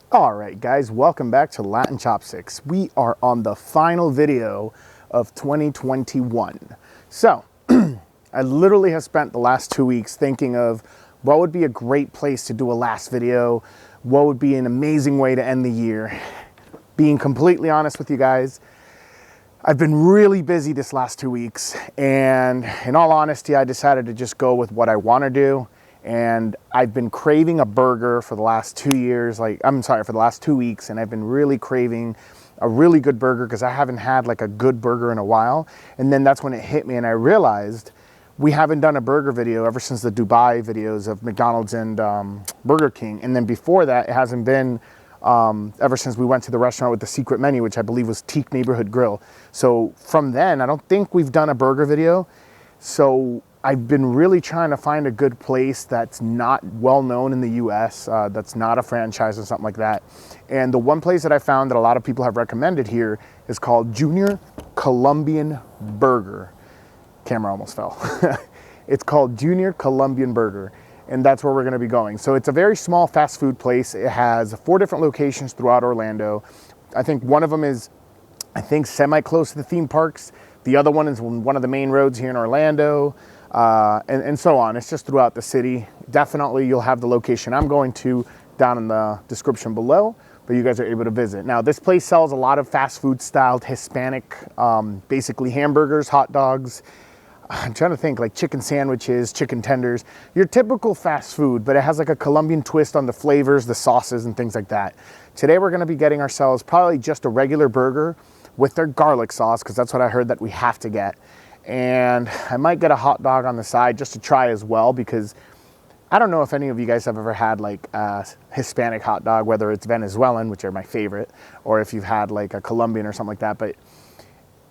All right, guys, welcome back to Latin Chopsticks. We are on the final video of 2021. So, I literally have spent the last 2 weeks thinking of what would be a great place to do a last video, what would be an amazing way to end the year. Being completely honest with you guys, I've been really busy this last 2 weeks, and in all honesty, I decided to just go with what I want to do. And I've been craving a burger for the last 2 years, for the last 2 weeks, and I've been really craving a really good burger because I haven't had like a good burger in a while. And then that's when it hit me and I realized we haven't done a burger video ever since the Dubai videos of McDonald's and Burger King. And then before that, it hasn't been ever since we went to the restaurant with the secret menu, which I believe was Teak Neighborhood Grill. So from then, I don't think we've done a burger video. So I've been really trying to find a good place that's not well known in the US, that's not a franchise or something like that. And the one place that I found that a lot of people have recommended here is called Junior Colombian Burger. Camera almost fell. It's called Junior Colombian Burger, and that's where we're going to be going. So it's a very small fast food place. It has 4 different locations throughout Orlando. I think one of them is, semi-close to the theme parks. The other one is on one of the main roads here in Orlando, and so on. It's just throughout the city. Definitely you'll have the location I'm going to down in the description below, but you guys are able to visit. Now, this place sells a lot of fast food styled Hispanic, basically hamburgers, hot dogs. I'm trying to think, like chicken sandwiches, chicken tenders, your typical fast food, but it has like a Colombian twist on the flavors, the sauces, and things like that. Today we're going to be getting ourselves probably just a regular burger with their garlic sauce, because that's what I heard that we have to get. And I might get a hot dog on the side just to try as well, because I don't know if any of you guys have ever had like a Hispanic hot dog, whether it's Venezuelan, which are my favorite, or if you've had like a Colombian or something like that. But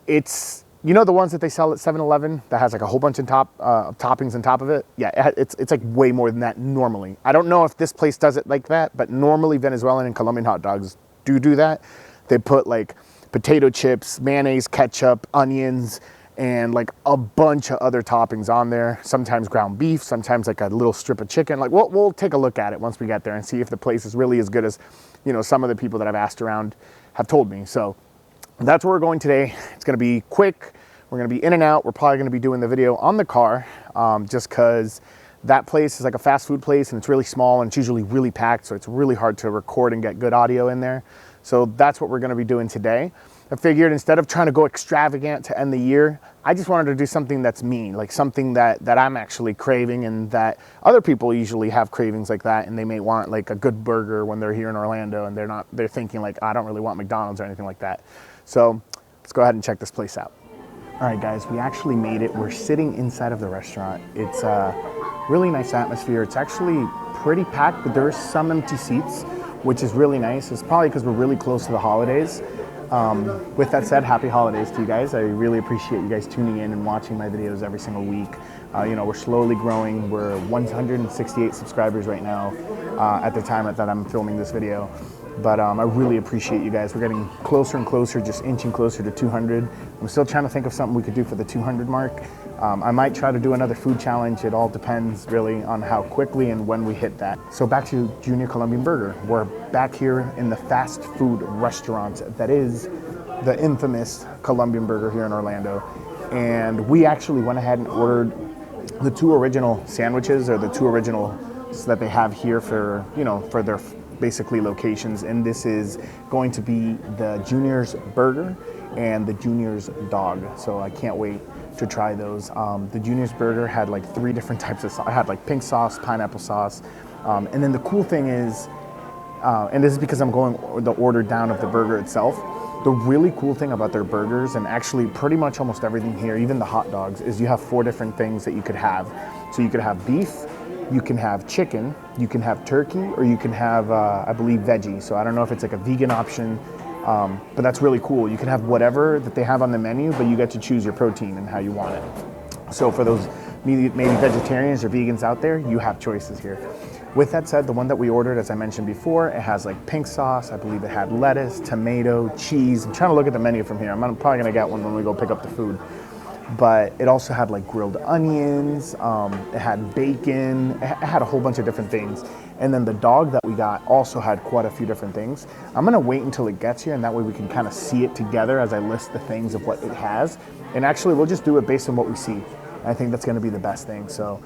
it's, you know, the ones that they sell at 7-Eleven that has like a whole bunch of toppings on top of it? Yeah, it's like way more than that normally. I don't know if this place does it like that, but normally Venezuelan and Colombian hot dogs do that. They put like potato chips, mayonnaise, ketchup, onions, and like a bunch of other toppings on there. Sometimes ground beef, sometimes like a little strip of chicken. Like we'll take a look at it once we get there and see if the place is really as good as, you know, some of the people that I've asked around have told me. So that's where we're going today. It's going to be quick. We're going to be in and out. We're probably going to be doing the video on the car, just because that place is like a fast food place and it's really small and it's usually really packed. So it's really hard to record and get good audio in there. So that's what we're going to be doing today. I figured instead of trying to go extravagant to end the year, I just wanted to do something that's me, like something that I'm actually craving, and that other people usually have cravings like that, and they may want like a good burger when they're here in Orlando and they're thinking like, I don't really want McDonald's or anything like that. So let's go ahead and check this place out. All right, guys, we actually made it. We're sitting inside of the restaurant. It's a really nice atmosphere. It's actually pretty packed, but there are some empty seats, which is really nice. It's probably because we're really close to the holidays. With that said, happy holidays to you guys. I really appreciate you guys tuning in and watching my videos every single week. You know, we're slowly growing. We're 168 subscribers right now at the time that I'm filming this video. But I really appreciate you guys. We're getting closer and closer, just inching closer to 200. I'm still trying to think of something we could do for the 200 mark. I might try to do another food challenge. It all depends really on how quickly and when we hit that. So back to Junior Colombian Burger. We're back here in the fast food restaurant that is the infamous Colombian Burger here in Orlando. And we actually went ahead and ordered the 2 original sandwiches, or the 2 originals that they have here for, you know, for their basically locations. And this is going to be the Junior's Burger and the Junior's Dog. So I can't wait to try those. The Junior's Burger had like 3 different types of sauce. I had like pink sauce, pineapple sauce. And then the cool thing is, and this is because I'm going the order down of the burger itself, the really cool thing about their burgers, and actually pretty much almost everything here, even the hot dogs, is you have 4 different things that you could have. So you could have beef, you can have chicken, you can have turkey, or you can have, I believe, veggie. So I don't know if it's like a vegan option, but that's really cool. You can have whatever that they have on the menu, but you get to choose your protein and how you want it. So for those maybe vegetarians or vegans out there, you have choices here. With that said, the one that we ordered, as I mentioned before, it has like pink sauce. I believe it had lettuce, tomato, cheese. I'm trying to look at the menu from here. I'm probably gonna get one when we go pick up the food. But it also had like grilled onions, it had bacon, it had a whole bunch of different things. And then the dog that we got also had quite a few different things. I'm gonna wait until it gets here, and that way we can kind of see it together as I list the things of what it has. And actually, we'll just do it based on what we see. I think that's gonna be the best thing. So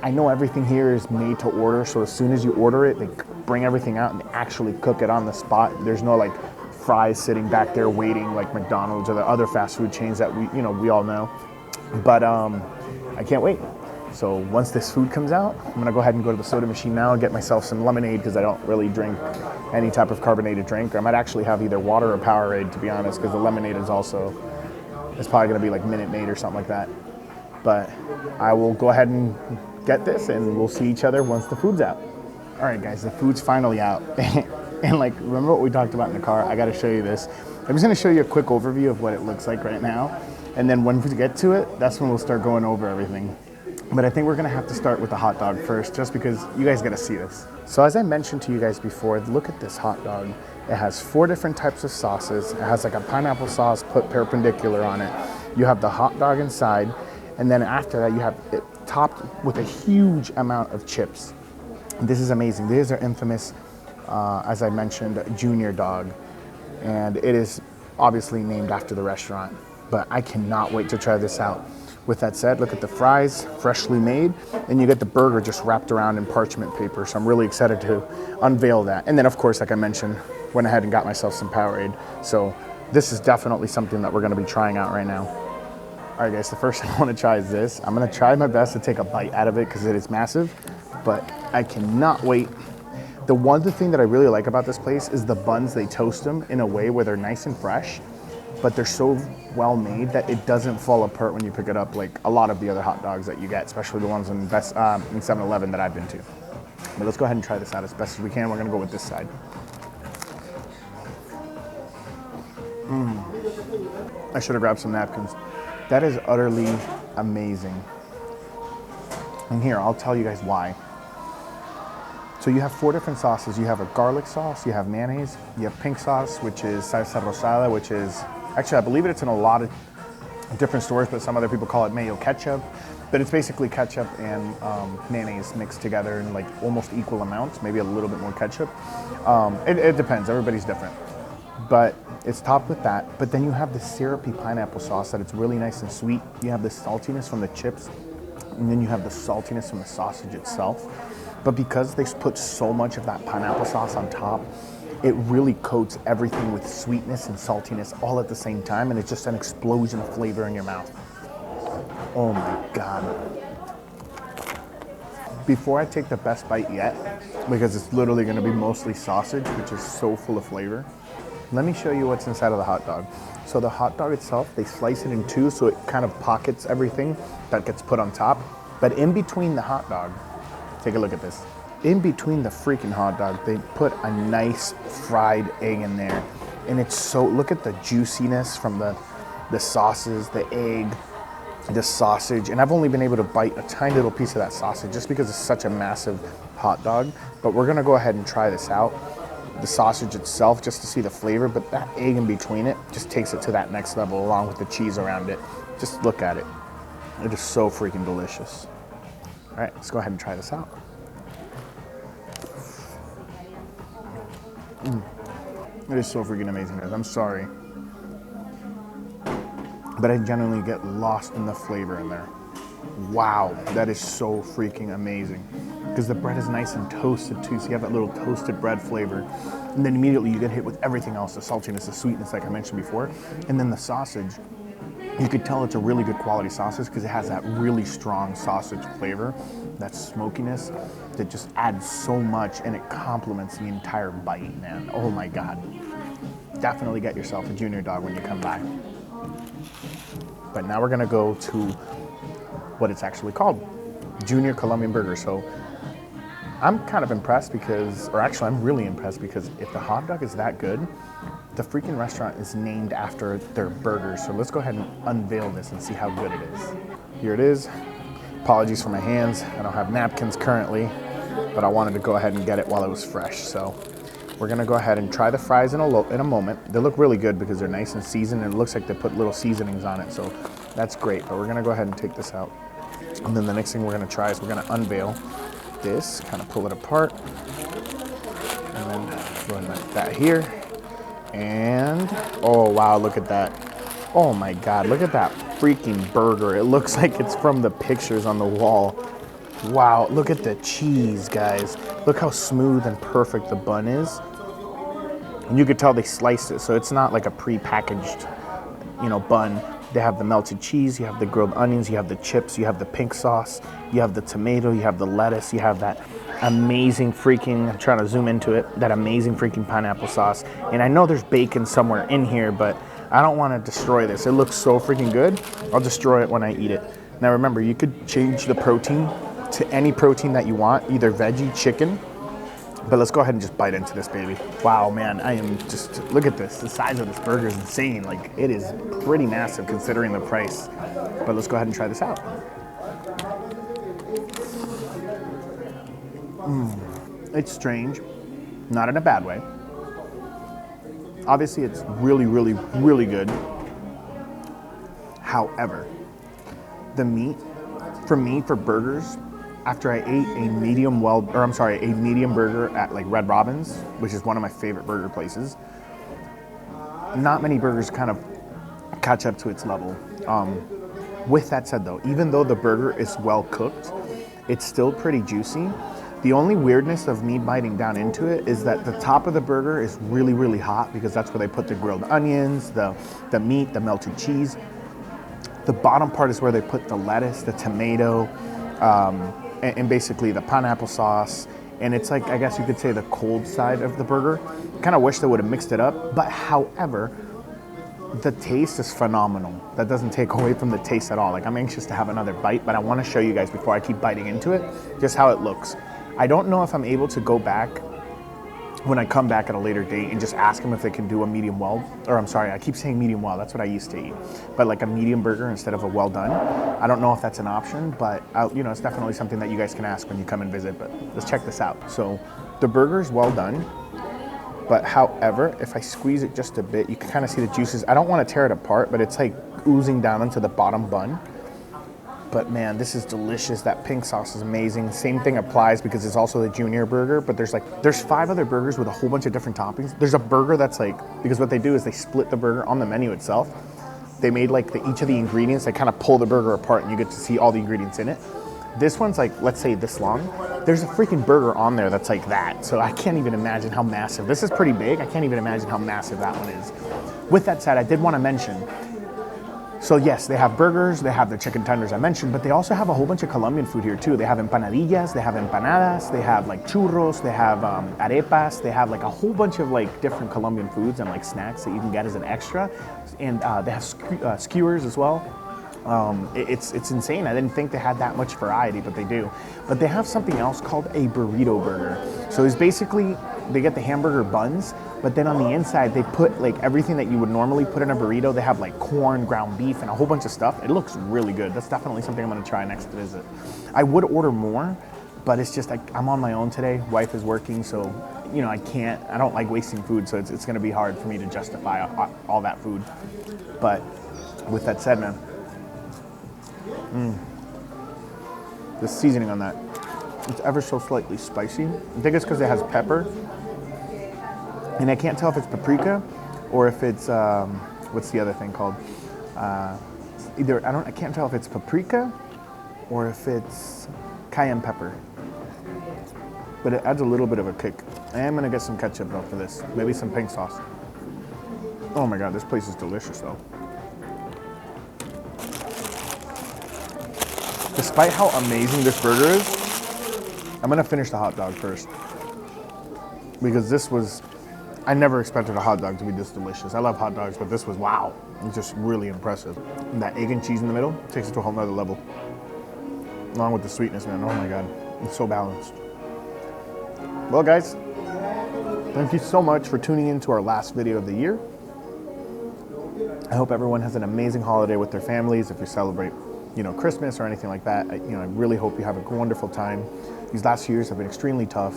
I know everything here is made to order, so as soon as you order it, they bring everything out and they actually cook it on the spot. There's no like fries sitting back there waiting like McDonald's or the other fast food chains that we all know. But I can't wait. So once this food comes out, I'm gonna go ahead and go to the soda machine now and get myself some lemonade, because I don't really drink any type of carbonated drink. I might actually have either water or Powerade, to be honest, because the lemonade is also, it's probably gonna be like Minute Maid or something like that. But I will go ahead and get this, and we'll see each other once the food's out. All right, guys, the food's finally out. And like, remember what we talked about in the car? I gotta show you this. I'm just gonna show you a quick overview of what it looks like right now. And then when we get to it, that's when we'll start going over everything. But I think we're gonna have to start with the hot dog first, just because you guys gotta see this. So as I mentioned to you guys before, look at this hot dog. It has 4 different types of sauces. It has like a pineapple sauce put perpendicular on it. You have the hot dog inside, and then after that you have it topped with a huge amount of chips. This is amazing. These are infamous, as I mentioned, Junior dog. And it is obviously named after the restaurant, but I cannot wait to try this out. With that said, look at the fries, freshly made, and you get the burger just wrapped around in parchment paper. So I'm really excited to unveil that. And then of course, like I mentioned, went ahead and got myself some Powerade. So this is definitely something that we're gonna be trying out right now. All right guys, the first thing I wanna try is this. I'm gonna try my best to take a bite out of it because it is massive, but I cannot wait. The one thing that I really like about this place is the buns. They toast them in a way where they're nice and fresh, but they're so well made that it doesn't fall apart when you pick it up like a lot of the other hot dogs that you get, especially the ones in 7-Eleven that I've been to. But let's go ahead and try this out as best as we can. We're gonna go with this side. I should have grabbed some napkins. That is utterly amazing. And here, I'll tell you guys why. So you have 4 different sauces. You have a garlic sauce, you have mayonnaise, you have pink sauce, which is salsa rosada, which is, actually I believe it's in a lot of different stores, but some other people call it mayo ketchup. But it's basically ketchup and mayonnaise mixed together in like almost equal amounts, maybe a little bit more ketchup. It depends, everybody's different. But it's topped with that. But then you have the syrupy pineapple sauce that it's really nice and sweet. You have the saltiness from the chips, and then you have the saltiness from the sausage itself. But because they put so much of that pineapple sauce on top, it really coats everything with sweetness and saltiness all at the same time, and it's just an explosion of flavor in your mouth. Oh my God. Before I take the best bite yet, because it's literally gonna be mostly sausage, which is so full of flavor, let me show you what's inside of the hot dog. So the hot dog itself, they slice it in 2, so it kind of pockets everything that gets put on top. But in between the hot dog, take a look at this. In between the freaking hot dog, they put a nice fried egg in there. And it's so, look at the juiciness from the sauces, the egg, the sausage. And I've only been able to bite a tiny little piece of that sausage just because it's such a massive hot dog. But we're gonna go ahead and try this out. The sausage itself, just to see the flavor, but that egg in between it just takes it to that next level, along with the cheese around it. Just look at it. It is so freaking delicious. All right, let's go ahead and try this out. It is so freaking amazing, guys. I'm sorry. But I genuinely get lost in the flavor in there. Wow, that is so freaking amazing. Because the bread is nice and toasted too, so you have that little toasted bread flavor. And then immediately you get hit with everything else, the saltiness, the sweetness like I mentioned before. And then the sausage, you could tell it's a really good quality sausage because it has that really strong sausage flavor, that smokiness that just adds so much, and it complements the entire bite, man. Oh my God. Definitely get yourself a Junior dog when you come by. But now we're gonna go to what it's actually called, Junior Colombian Burger. So I'm kind of impressed because, or actually I'm really impressed because if the hot dog is that good, the freaking restaurant is named after their burgers. So let's go ahead and unveil this and see how good it is. Here it is. Apologies for my hands. I don't have napkins currently, but I wanted to go ahead and get it while it was fresh. So we're gonna go ahead and try the fries in a moment. They look really good because they're nice and seasoned, and it looks like they put little seasonings on it. So that's great, but we're gonna go ahead and take this out. And then the next thing we're gonna try is we're gonna unveil this, kind of pull it apart. that here. And, oh wow, look at that. Oh my God, look at that freaking burger. It looks like it's from the pictures on the wall. Wow, look at the cheese, guys. Look how smooth and perfect the bun is. And you could tell they sliced it, so it's not like a pre-packaged, bun. They have the melted cheese, you have the grilled onions, you have the chips, you have the pink sauce, you have the tomato, you have the lettuce, you have that amazing freaking, I'm trying to zoom into it, that amazing freaking pineapple sauce. And I know there's bacon somewhere in here, but I don't want to destroy this. It looks so freaking good. I'll destroy it when I eat it. Now remember, you could change the protein to any protein that you want, either veggie, chicken, but let's go ahead and just bite into this baby. Wow, man, I am just, look at this. The size of this burger is insane. Like, it is pretty massive considering the price. But let's go ahead and try this out. It's strange, not in a bad way. Obviously, it's really, really, really good. However, the meat, for me, for burgers, after I ate a medium burger at like Red Robin's, which is one of my favorite burger places, not many burgers kind of catch up to its level. With that said though, even though the burger is well cooked, it's still pretty juicy. The only weirdness of me biting down into it is that the top of the burger is really, really hot because that's where they put the grilled onions, the meat, the melted cheese. The bottom part is where they put the lettuce, the tomato, and basically the pineapple sauce. And it's like, I guess you could say the cold side of the burger. Kind of wish they would have mixed it up. But however, the taste is phenomenal. That doesn't take away from the taste at all. Like, I'm anxious to have another bite, but I want to show you guys before I keep biting into it, just how it looks. I don't know if I'm able to go back when I come back at a later date and just ask them if they can do a medium well, or I'm sorry, I keep saying medium well, that's what I used to eat, but like a medium burger instead of a well done. I don't know if that's an option, but it's definitely something that you guys can ask when you come and visit. But let's check this out. So the burger is well done, but however, if I squeeze it just a bit, you can kind of see the juices. I don't want to tear it apart, but it's like oozing down into the bottom bun. But man, this is delicious. That pink sauce is amazing. Same thing applies because it's also the junior burger, but there's 5 other burgers with a whole bunch of different toppings. There's a burger that's like, because what they do is they split the burger on the menu itself. They made like each of the ingredients, they kind of pull the burger apart and you get to see all the ingredients in it. This one's like, let's say this long. There's a freaking burger on there that's like that. So I can't even imagine how massive. This is pretty big. I can't even imagine how massive that one is. With that said, I did want to mention, so yes, they have burgers, they have the chicken tenders I mentioned, but they also have a whole bunch of Colombian food here too. They have empanadillas, they have empanadas, they have like churros, they have arepas, they have like a whole bunch of like different Colombian foods and like snacks that you can get as an extra. And they have skewers as well. It's insane. I didn't think they had that much variety, but they do. But they have something else called a burrito burger. So it's basically, they get the hamburger buns, but then on the inside they put like everything that you would normally put in a burrito. They have like corn, ground beef, and a whole bunch of stuff. It looks really good. That's definitely something I'm gonna try next visit. I would order more, but it's just I'm on my own today. Wife is working, so I don't like wasting food, so it's gonna be hard for me to justify all that food. But with that said, man, the seasoning on that, it's ever so slightly spicy. I think it's because it has pepper, and I can't tell if it's paprika or if it's what's the other thing called? I can't tell if it's paprika or if it's cayenne pepper, but it adds a little bit of a kick. I am gonna get some ketchup though for this, maybe some pink sauce. Oh my God, this place is delicious though. Despite how amazing this burger is, I'm gonna finish the hot dog first. Because I never expected a hot dog to be this delicious. I love hot dogs, but this was, wow. It's just really impressive. And that egg and cheese in the middle takes it to a whole nother level. Along with the sweetness, man, oh my God. It's so balanced. Well guys, thank you so much for tuning in to our last video of the year. I hope everyone has an amazing holiday with their families. If you celebrate Christmas or anything like that, I really hope you have a wonderful time. These last few years have been extremely tough.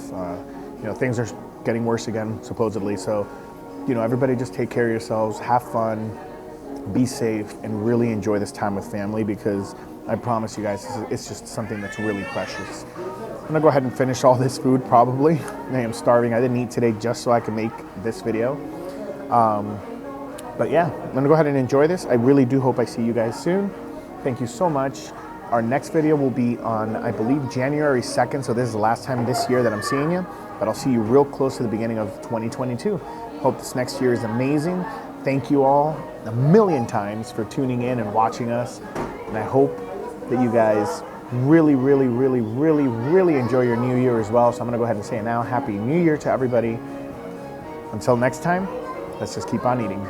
Things are getting worse again, supposedly. So, everybody just take care of yourselves, have fun, be safe, and really enjoy this time with family, because I promise you guys, it's just something that's really precious. gonna go ahead and finish all this food probably. I am starving. I didn't eat today just so I can make this video. But yeah, I'm gonna go ahead and enjoy this. I really do hope I see you guys soon. Thank you so much. Our next video will be on, I believe, January 2nd. So this is the last time this year that I'm seeing you, but I'll see you real close to the beginning of 2022. Hope this next year is amazing. Thank you all a million times for tuning in and watching us. And I hope that you guys really, really, really, really, really enjoy your new year as well. So I'm gonna go ahead and say it now. Happy New Year to everybody. Until next time, let's just keep on eating.